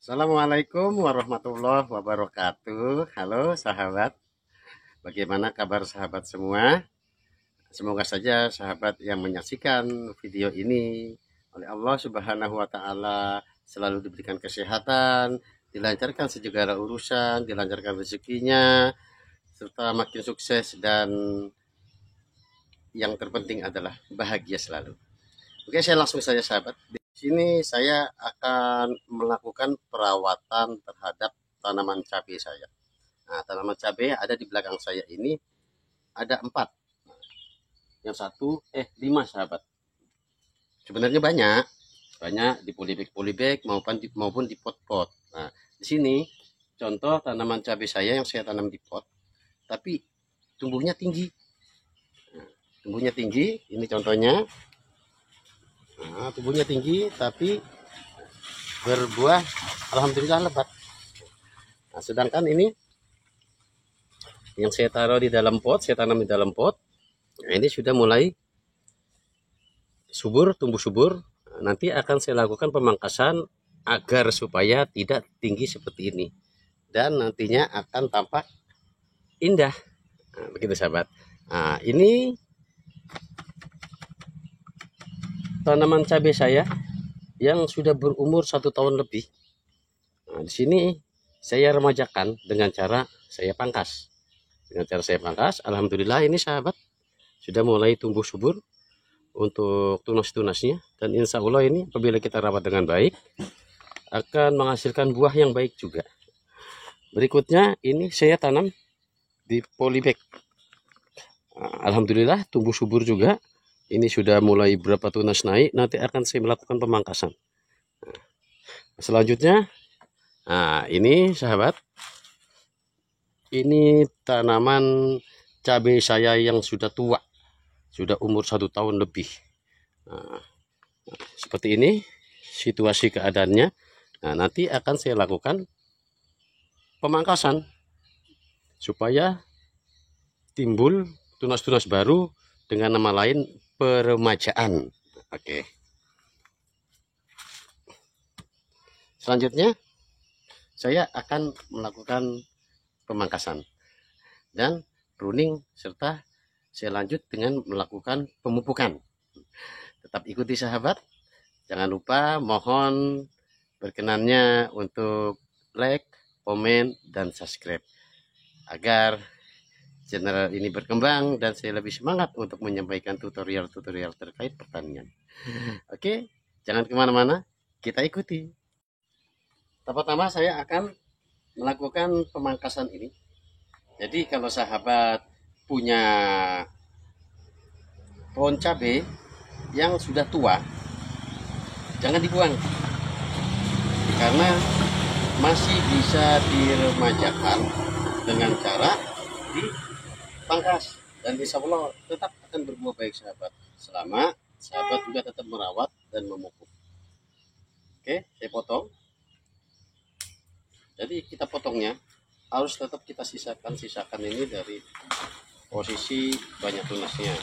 Assalamualaikum warahmatullahi wabarakatuh. Halo sahabat, bagaimana kabar sahabat semua? Semoga saja sahabat yang menyaksikan video ini oleh Allah Subhanahu wa Ta'ala selalu diberikan kesehatan, dilancarkan segala urusan, dilancarkan rezekinya, serta makin sukses dan yang terpenting adalah bahagia selalu. Oke, saya langsung saja sahabat. Di sini saya akan melakukan perawatan terhadap tanaman cabai saya. Nah, tanaman cabai ada di belakang saya ini ada 4. Yang satu, lima sahabat. Sebenarnya banyak, banyak di polybag maupun di pot-pot. Nah, di sini contoh tanaman cabai saya yang saya tanam di pot, tapi tumbuhnya tinggi. Nah, tumbuhnya tinggi, ini contohnya. Nah, tumbuhnya tinggi, tapi berbuah alhamdulillah lebat. Nah, sedangkan ini yang saya taruh di dalam pot, saya tanam di dalam pot. Nah, ini sudah mulai subur, tumbuh subur. Nanti akan saya lakukan pemangkasan agar supaya tidak tinggi seperti ini. Dan nantinya akan tampak indah. Nah, begitu sahabat. Nah, ini tanaman cabai saya yang sudah berumur 1 tahun lebih. Nah, di sini saya remajakan dengan cara saya pangkas. Dengan cara saya pangkas, alhamdulillah ini sahabat sudah mulai tumbuh subur untuk tunas-tunasnya, dan insya Allah ini apabila kita rawat dengan baik akan menghasilkan buah yang baik juga. Berikutnya ini saya tanam di polybag. Alhamdulillah tumbuh subur juga. Ini sudah mulai berapa tunas naik, nanti akan saya melakukan pemangkasan. Selanjutnya, nah ini sahabat, ini tanaman cabai saya yang sudah tua, sudah umur 1 tahun lebih. Nah, seperti ini situasi keadaannya. Nah, nanti akan saya lakukan pemangkasan supaya timbul tunas-tunas baru dengan nama lain peremajaan. Oke. Selanjutnya saya akan melakukan pemangkasan dan pruning, serta saya lanjut dengan melakukan pemupukan. Tetap ikuti sahabat. Jangan lupa, mohon berkenannya untuk like, komen, dan subscribe agar channel ini berkembang dan saya lebih semangat untuk menyampaikan tutorial-tutorial terkait pertanian. Oke, jangan kemana-mana, kita ikuti. Pertama saya akan melakukan pemangkasan ini. Jadi kalau sahabat punya pohon cabai yang sudah tua, jangan dibuang, karena masih bisa diremajakan dengan cara dipangkas, dan insya Allah tetap akan berbuah baik sahabat, selama sahabat juga tetap merawat dan memupuk. Oke, saya potong. Jadi kita potongnya harus tetap kita sisakan ini dari posisi banyak tunasnya.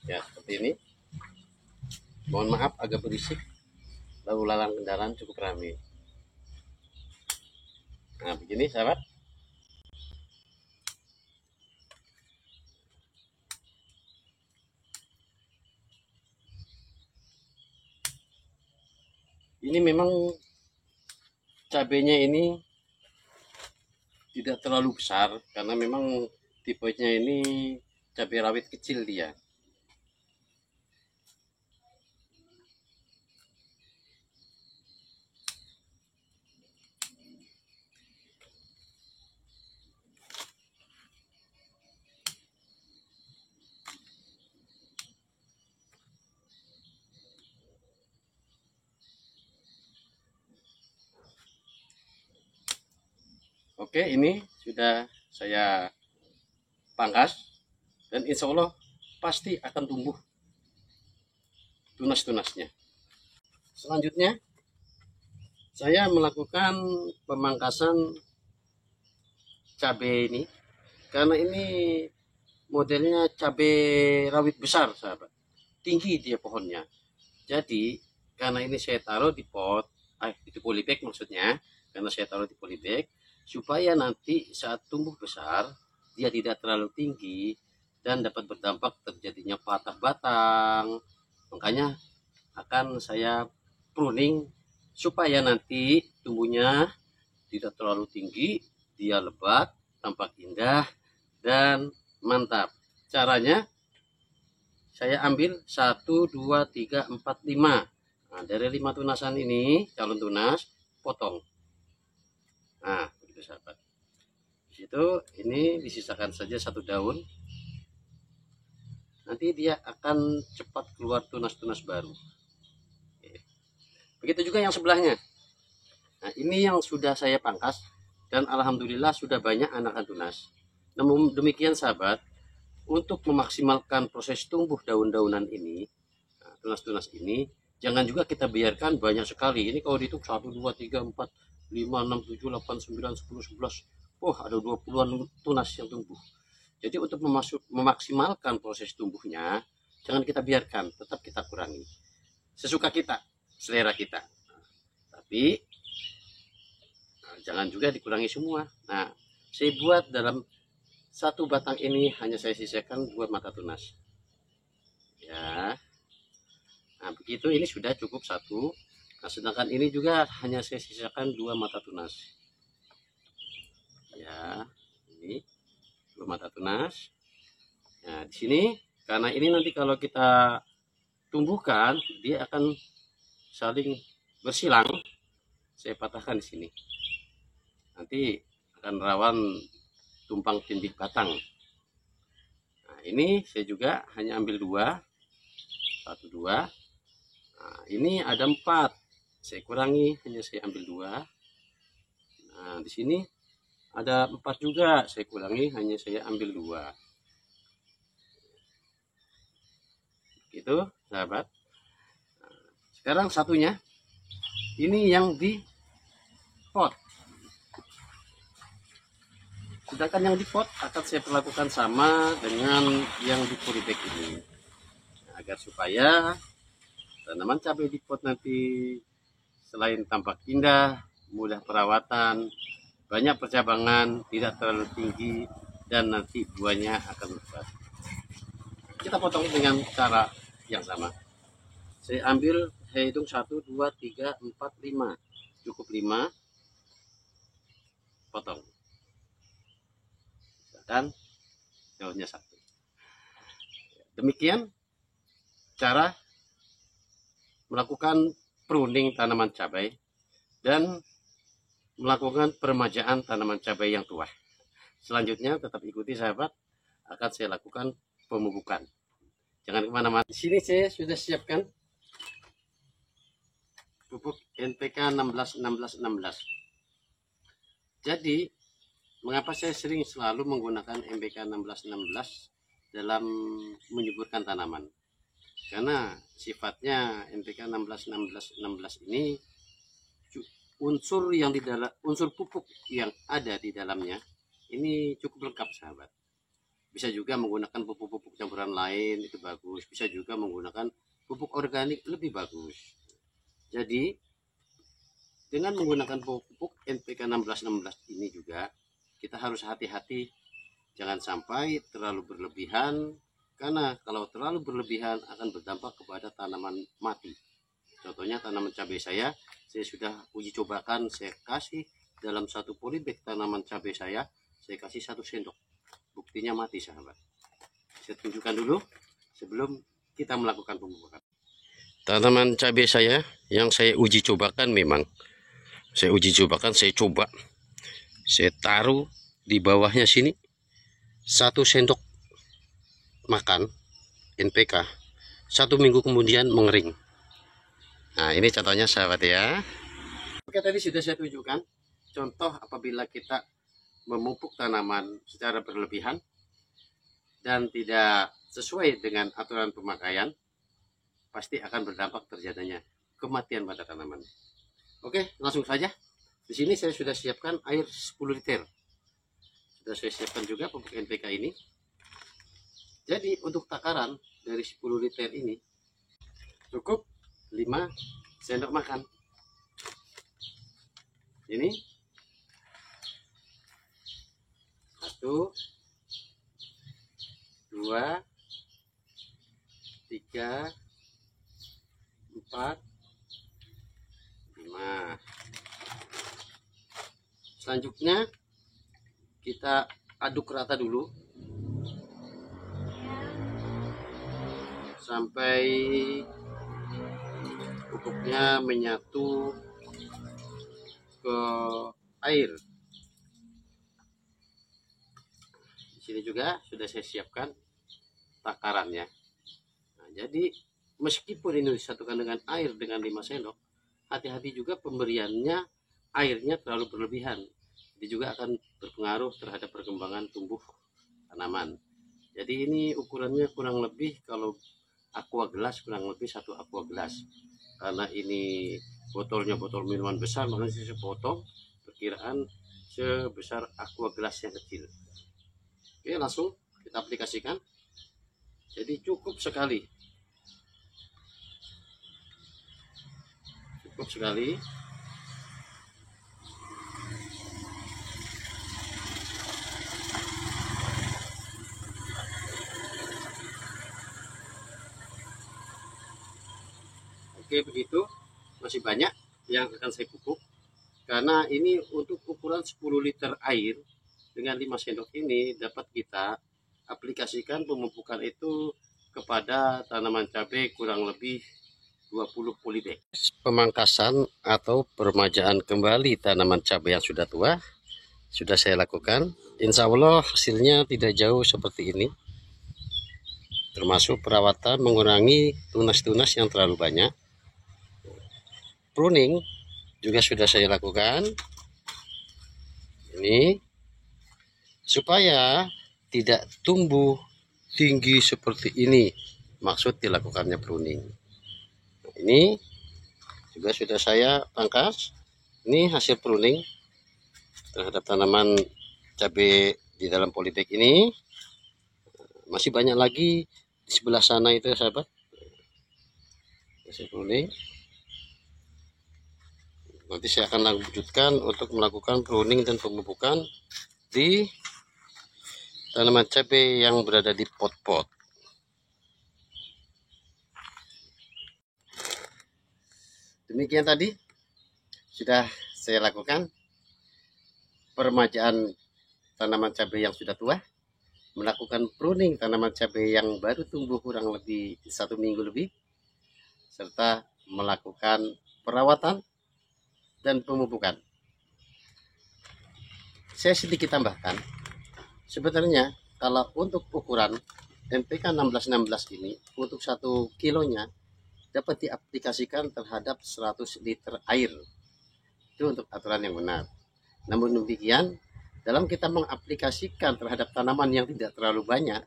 Ya, seperti ini. Mohon maaf agak berisik, lalu lalang kendaraan cukup ramai. Nah, begini sahabat. Ini memang cabenya ini tidak terlalu besar karena memang tipenya ini cabai rawit kecil dia. Oke, ini sudah saya pangkas dan insya Allah pasti akan tumbuh tunas-tunasnya. Selanjutnya saya melakukan pemangkasan cabai ini karena ini modelnya cabai rawit besar sahabat, tinggi dia pohonnya. Jadi karena ini saya taruh di pot, di polybag maksudnya, karena saya taruh di polybag supaya nanti saat tumbuh besar dia tidak terlalu tinggi dan dapat berdampak terjadinya patah batang. Makanya akan saya pruning supaya nanti tumbuhnya tidak terlalu tinggi, dia lebat, tampak indah dan mantap. Caranya saya ambil 1, 2, 3, 4, 5. Nah, dari 5 tunasan ini, calon tunas, potong. Nah, begitu sahabat. Di situ ini disisakan saja 1 daun. Nanti dia akan cepat keluar tunas-tunas baru. Begitu juga yang sebelahnya. Nah, ini yang sudah saya pangkas dan alhamdulillah sudah banyak anakan tunas. Namun demikian sahabat, untuk memaksimalkan proses tumbuh daun-daunan ini, tunas-tunas ini, jangan juga kita biarkan banyak sekali. Ini kalau dihitung 1, 2, 3, 4, 5, 6, 7, 8, 9, 10, 11. Oh, ada 20-an tunas yang tumbuh. Jadi untuk memaksimalkan proses tumbuhnya, jangan kita biarkan, tetap kita kurangi. Sesuka kita, selera kita. Tapi jangan juga dikurangi semua. Nah, saya buat dalam 1 batang ini hanya saya sisakan 2 mata tunas. Ya. Nah, begitu ini sudah cukup 1. Nah, sedangkan ini juga hanya saya sisakan 2 mata tunas. Ya, ini 2 mata tunas. Nah, di sini karena ini nanti kalau kita tumbuhkan dia akan saling bersilang. Saya patahkan di sini. Nanti akan rawan tumpang tindih batang. Nah, ini saya juga hanya ambil 2. 1, 2. Nah, ini ada 4. Saya kurangi, hanya saya ambil 2. Nah, di sini ada 4 juga. Saya kurangi, hanya saya ambil 2. Gitu, sahabat. Nah, sekarang satunya. Ini yang di pot. Sedangkan yang di pot akan saya perlakukan sama dengan yang di polybag ini. Agar supaya tanaman cabai di pot nanti selain tampak indah, mudah perawatan, banyak percabangan, tidak terlalu tinggi, dan nanti buahnya akan lebat. Kita potong dengan cara yang sama. Saya ambil, saya hitung 1, 2, 3, 4, 5. Cukup 5. Potong. Dan daunnya 1. Demikian cara melakukan pruning tanaman cabai dan melakukan peremajaan tanaman cabai yang tua. Selanjutnya tetap ikuti sahabat, akan saya lakukan pemupukan. Jangan kemana-mana. Di sini saya sudah siapkan pupuk NPK 16-16-16. Jadi mengapa saya sering selalu menggunakan NPK 16-16 dalam menyuburkan tanaman? Karena sifatnya NPK 16-16-16 ini unsur yang di dalam, unsur pupuk yang ada di dalamnya ini cukup lengkap sahabat. Bisa juga menggunakan pupuk-pupuk campuran lain, itu bagus. Bisa juga menggunakan pupuk organik, lebih bagus. Jadi dengan menggunakan pupuk NPK 16-16 ini juga kita harus hati-hati, jangan sampai terlalu berlebihan, karena kalau terlalu berlebihan akan berdampak kepada tanaman mati. Contohnya tanaman cabai saya sudah uji cobakan, saya kasih dalam 1 polybag tanaman cabai saya kasih 1 sendok. Buktinya mati sahabat. Saya tunjukkan dulu sebelum kita melakukan pemupukan. Tanaman cabai saya yang saya uji cobakan, memang saya uji cobakan, saya coba, saya taruh di bawahnya sini 1 sendok makan NPK, 1 minggu kemudian mengering. Nah, ini contohnya sahabat ya. Oke, tadi sudah saya tunjukkan contoh apabila kita memupuk tanaman secara berlebihan dan tidak sesuai dengan aturan pemakaian, pasti akan berdampak terjadinya kematian pada tanaman. Oke, langsung saja. Di sini saya sudah siapkan air 10 liter. Sudah saya siapkan juga pupuk NPK ini. Jadi untuk takaran dari 10 liter ini cukup 5 sendok makan. Ini 1, 2, 3, 4, 5. Selanjutnya kita aduk rata dulu sampai pupuknya menyatu ke air. Di sini juga sudah saya siapkan takarannya. Nah, jadi meskipun ini disatukan dengan air dengan 5 sendok, hati-hati juga pemberiannya airnya terlalu berlebihan. Jadi juga akan berpengaruh terhadap perkembangan tumbuh tanaman. Jadi ini ukurannya kurang lebih, kalau aqua gelas kurang lebih 1 aqua gelas. Karena ini botolnya botol minuman besar, makanya saya potong perkiraan sebesar aqua gelas yang kecil. Oke, langsung kita aplikasikan. Jadi cukup sekali. Cukup sekali. Oke, begitu. Masih banyak yang akan saya pupuk. Karena ini untuk ukuran 10 liter air dengan 5 sendok ini dapat kita aplikasikan pemupukan itu kepada tanaman cabai kurang lebih 20 polybag. Pemangkasan atau peremajaan kembali tanaman cabai yang sudah tua sudah saya lakukan. Insya Allah hasilnya tidak jauh seperti ini. Termasuk perawatan mengurangi tunas-tunas yang terlalu banyak. Pruning juga sudah saya lakukan. Ini supaya tidak tumbuh tinggi seperti ini, maksud dilakukannya pruning. Ini juga sudah saya pangkas. Ini hasil pruning terhadap tanaman cabai di dalam polybag ini. Masih banyak lagi di sebelah sana itu, sahabat. Hasil pruning. Nanti saya akan lanjutkan untuk melakukan pruning dan pemupukan di tanaman cabai yang berada di pot-pot. Demikian tadi sudah saya lakukan peremajaan tanaman cabai yang sudah tua, melakukan pruning tanaman cabai yang baru tumbuh kurang lebih 1 minggu lebih, serta melakukan perawatan dan pemupukan. Saya sedikit tambahkan, sebenarnya kalau untuk ukuran NPK 1616 ini untuk 1 kilonya dapat diaplikasikan terhadap 100 liter air. Itu untuk aturan yang benar. Namun demikian, dalam kita mengaplikasikan terhadap tanaman yang tidak terlalu banyak,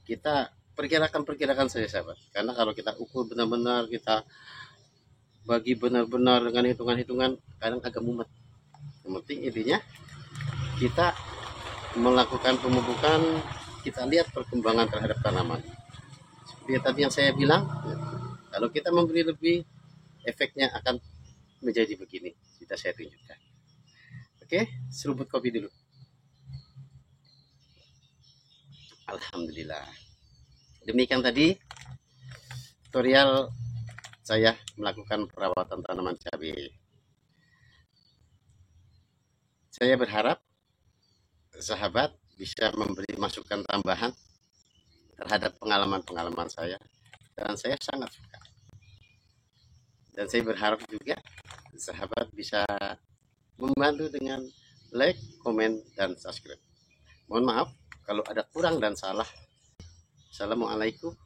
kita perkirakan saja, sahabat. Karena kalau kita ukur benar-benar, kita bagi benar-benar dengan hitungan-hitungan, kadang agak mumet. Yang penting intinya kita melakukan pemupukan, kita lihat perkembangan terhadap tanaman. Seperti tadi yang saya bilang, kalau kita memberi lebih, efeknya akan menjadi begini. Kita saya tunjukkan. Oke, seruput kopi dulu. Alhamdulillah. Demikian tadi tutorial saya melakukan perawatan tanaman cabai. Saya berharap sahabat bisa memberi masukan tambahan terhadap pengalaman-pengalaman saya, dan saya sangat suka. Dan saya berharap juga sahabat bisa membantu dengan like, komen, dan subscribe. Mohon maaf kalau ada kurang dan salah. Assalamualaikum